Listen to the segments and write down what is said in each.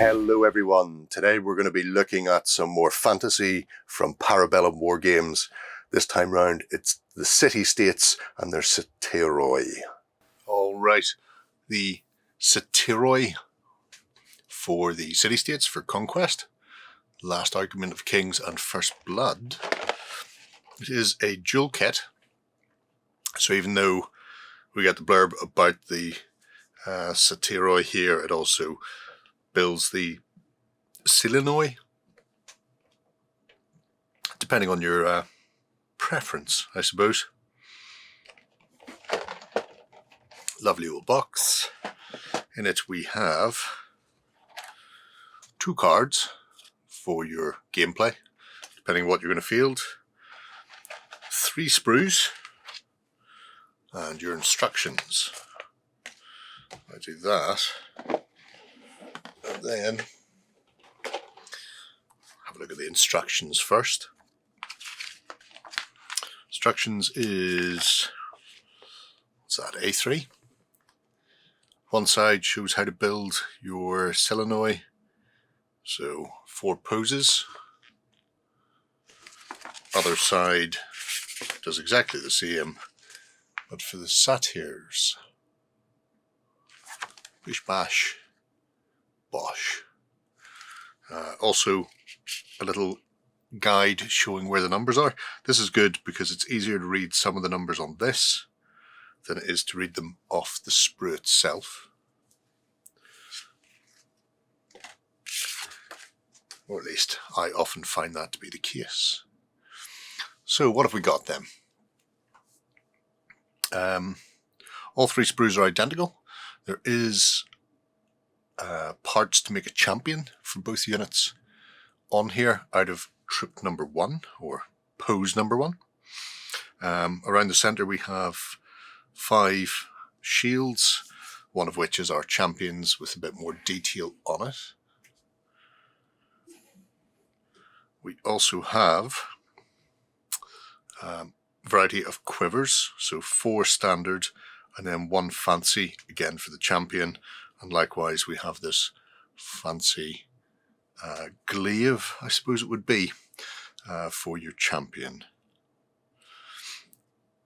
Hello everyone, today we're going to be looking at some more fantasy from Para Bellum Games. This time round it's the city-states and their Satyroi. Alright, the Satyroi for the city-states for Conquest, Last Argument of Kings and First Blood. It is a dual kit, so even though we get the blurb about the Satyroi here, it also builds the Selinoi, depending on your preference, I suppose. Lovely old box. In it we have 2 cards for your gameplay, depending on what you're going to field, 3 sprues, and your instructions. I do that, and then have a look at the instructions first. Instructions is, what's that, A3? One side shows how to build your Selinoi, so 4 poses. Other side does exactly the same, but for the Satyrs. Bish bash, bosh. Also a little guide showing where the numbers are. This is good because it's easier to read some of the numbers on this than it is to read them off the sprue itself. Or at least I often find that to be the case. So what have we got then? All 3 sprues are identical. There is parts to make a champion for both units on here out of troop number 1 or pose number 1. Around the centre we have 5 shields, one of which is our champions with a bit more detail on it. We also have a variety of quivers, so 4 standard and then 1 fancy, again for the champion, and likewise we have this fancy glaive, I suppose it would be, for your champion.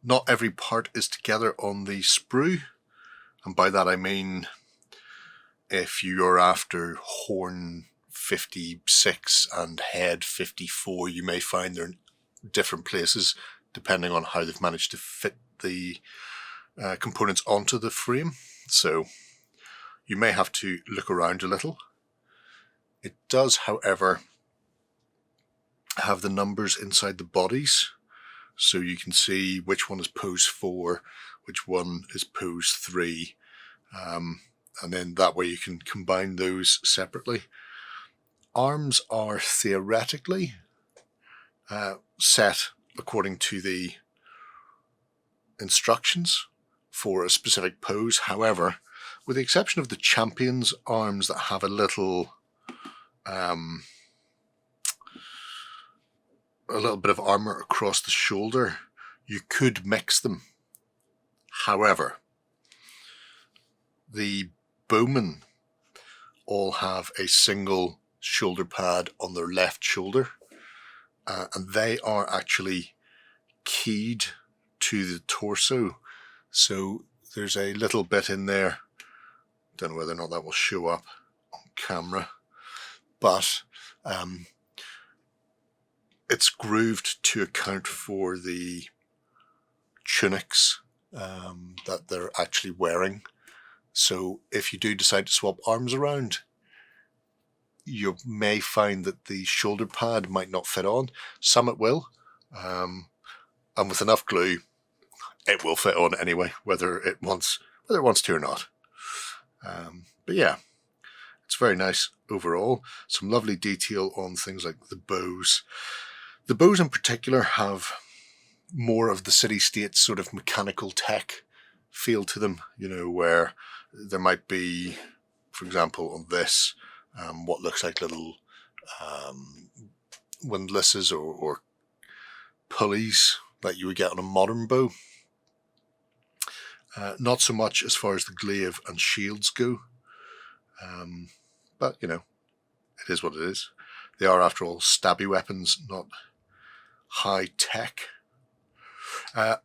Not every part is together on the sprue, and by that I mean if you're after horn 56 and head 54, you may find they're in different places depending on how they've managed to fit the components onto the frame, so you may have to look around a little. It does, however, have the numbers inside the bodies, so you can see which one is pose 4, which one is pose 3, and then that way you can combine those separately. Arms are theoretically set according to the instructions for a specific pose. However, with the exception of the champion's arms that have a little bit of armor across the shoulder, you could mix them. However, the bowmen all have a single shoulder pad on their left shoulder, and they are actually keyed to the torso, so there's a little bit in there. Don't know whether or not that will show up on camera, but it's grooved to account for the tunics that they're actually wearing. So if you do decide to swap arms around, you may find that the shoulder pad might not fit on. Some it will, and with enough glue it will fit on anyway, whether it wants to or not. But yeah, it's very nice overall. Some lovely detail on things like the bows. The bows in particular have more of the city-state sort of mechanical tech feel to them, you know, where there might be, for example, on this, what looks like little windlasses or pulleys that you would get on a modern bow. Not so much as far as the glaive and shields go, but you know, it is what it is. They are, after all, stabby weapons, not high tech. I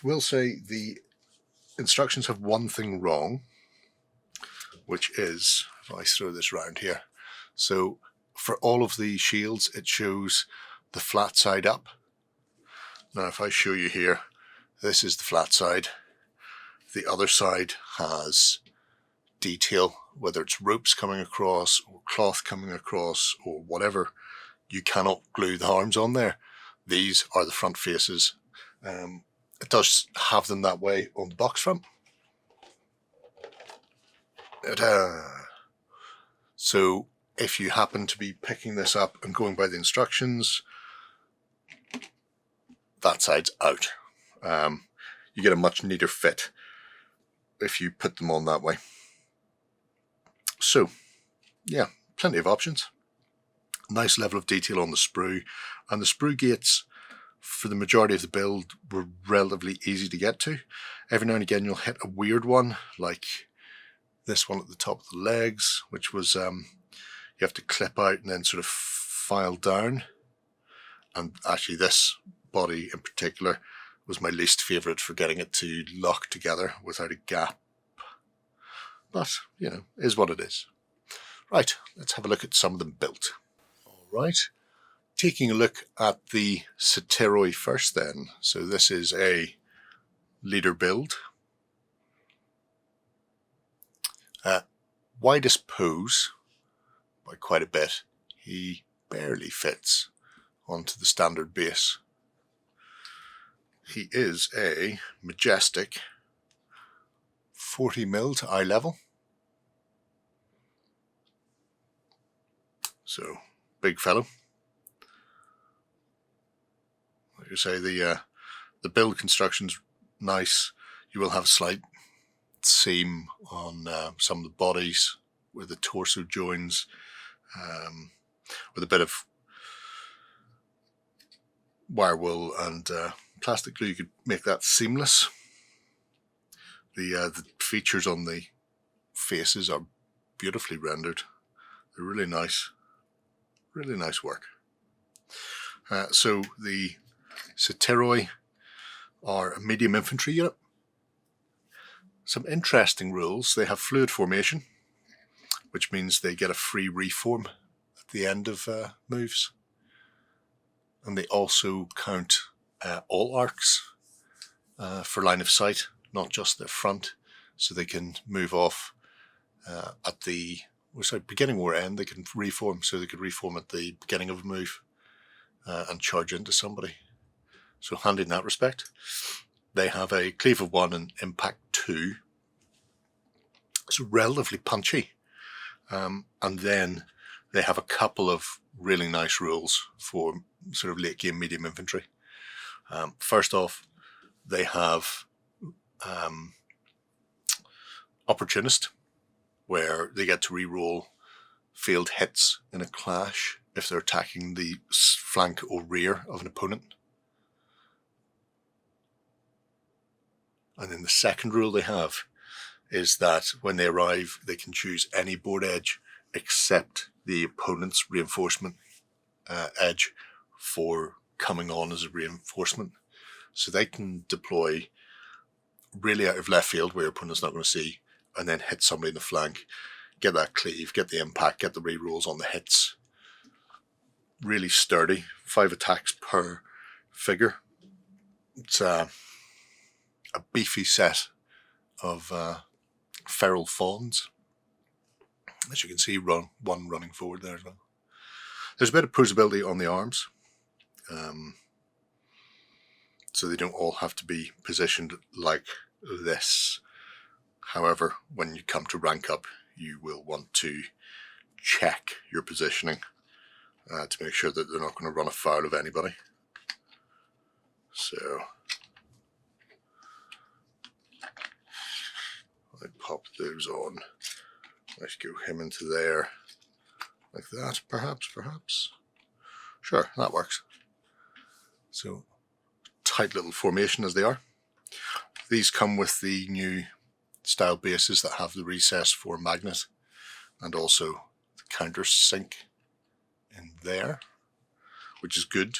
will say the instructions have one thing wrong, which is, if I throw this round here, so for all of the shields it shows the flat side up. Now if I show you here, this is the flat side. The other side has detail, whether it's ropes coming across or cloth coming across or whatever. You cannot glue the arms on there. These are the front faces. It does have them that way on the box front. So if you happen to be picking this up and going by the instructions, that side's out. You get a much neater fit if you put them on that way. So yeah, plenty of options. Nice level of detail on the sprue, and the sprue gates for the majority of the build were relatively easy to get to. Every now and again you'll hit a weird one, like this one at the top of the legs, which was you have to clip out and then sort of file down. And actually this body in particular was my least favourite for getting it to lock together without a gap. But, you know, is what it is. Right, let's have a look at some of them built. Alright, taking a look at the Satyroi first then. So this is a leader build. Widest pose by quite a bit. He barely fits onto the standard base. He is a majestic 40mm to eye level. So, big fellow. Like I say, the build construction's nice. You will have a slight seam on some of the bodies where the torso joins, with a bit of wire wool and plastic glue. You could make that seamless. The features on the faces are beautifully rendered. They're really nice work. So the Satyroi are a medium infantry unit. Some interesting rules. They have fluid formation, which means they get a free reform at the end of moves. And they also count all arcs for line of sight, not just their front, so they can move off at the beginning or end. They can reform, so they could reform at the beginning of a move and charge into somebody. So handy in that respect. They have a cleave of 1 and impact 2. It's relatively punchy. And then they have a couple of really nice rules for sort of late game medium infantry. First off, they have Opportunist, where they get to reroll failed hits in a clash if they're attacking the flank or rear of an opponent. And then the second rule they have is that when they arrive, they can choose any board edge except the opponent's reinforcement edge for coming on as a reinforcement. So they can deploy really out of left field where your opponent's not going to see, and then hit somebody in the flank, get that cleave, get the impact, get the rerolls on the hits. Really sturdy. 5 attacks per figure. It's a beefy set of feral fawns. As you can see, one running forward there as well. There's a bit of posability on the arms, so they don't all have to be positioned like this. However, when you come to rank up, you will want to check your positioning to make sure that they're not going to run afoul of anybody. So I pop those on. Let's go him into there, like that, perhaps. Sure, that works. So, tight little formation as they are. These come with the new style bases that have the recess for magnet, and also countersink in there, which is good.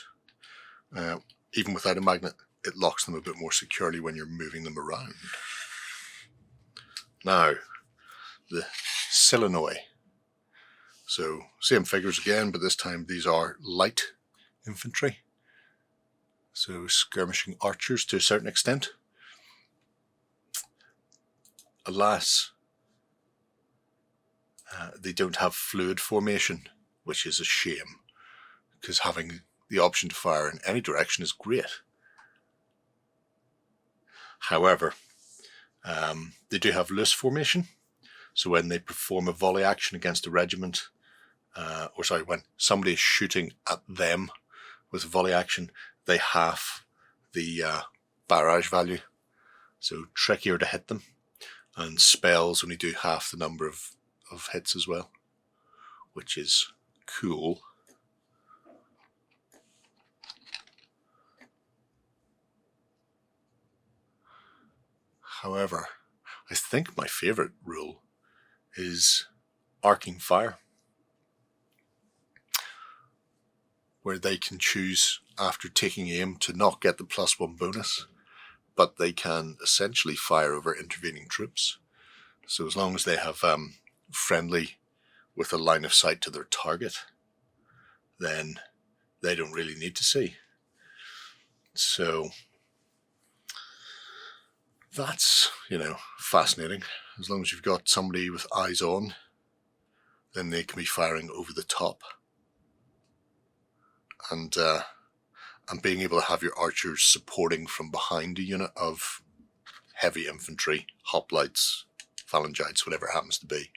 Even without a magnet, it locks them a bit more securely when you're moving them around. Now, the Selinoi. So, same figures again, but this time these are light infantry. So, skirmishing archers to a certain extent. Alas, they don't have fluid formation, which is a shame, because having the option to fire in any direction is great. However, they do have loose formation, so when they perform a volley action against a regiment, when somebody is shooting at them with a volley action, they halve the barrage value, so trickier to hit them, and spells only do half the number of hits as well, which is cool. However, I think my favourite rule is arcing fire, where they can choose after taking aim to not get the +1 bonus, but they can essentially fire over intervening troops. So as long as they have friendly with a line of sight to their target, then they don't really need to see. So that's, fascinating. As long as you've got somebody with eyes on, then they can be firing over the top. And being able to have your archers supporting from behind a unit of heavy infantry, hoplites, phalangites, whatever it happens to be,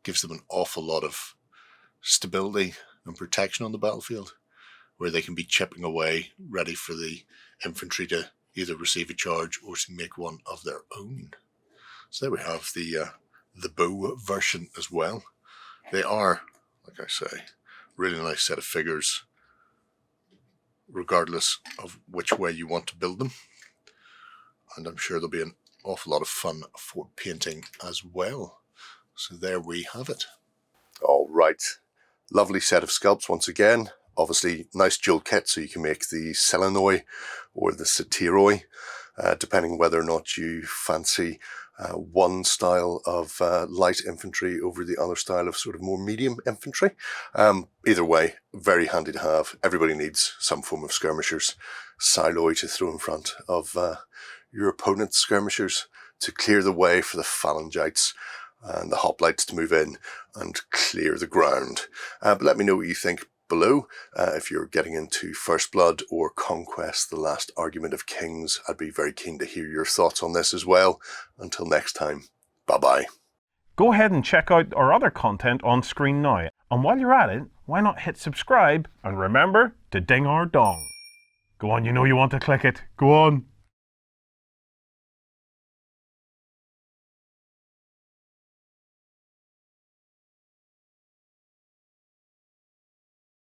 gives them an awful lot of stability and protection on the battlefield, where they can be chipping away, ready for the infantry to either receive a charge or to make one of their own. So there we have the bow version as well. They are, like I say, really nice set of figures, regardless of which way you want to build them. And I'm sure there'll be an awful lot of fun for painting as well. So there we have it. All right. Lovely set of sculpts once again. Obviously, nice dual kit, so you can make the Selinoi or the Satyroi, depending whether or not you fancy one style of light infantry over the other style of sort of more medium infantry. Either way, very handy to have. Everybody needs some form of skirmishers. Satyroi to throw in front of your opponent's skirmishers to clear the way for the phalangites and the hoplites to move in and clear the ground. But let me know what you think below. If you're getting into First Blood or Conquest, the Last Argument of Kings, I'd be very keen to hear your thoughts on this as well. Until next time, bye-bye. Go ahead and check out our other content on screen now. And while you're at it, why not hit subscribe and remember to ding our dong. Go on, you know you want to click it. Go on.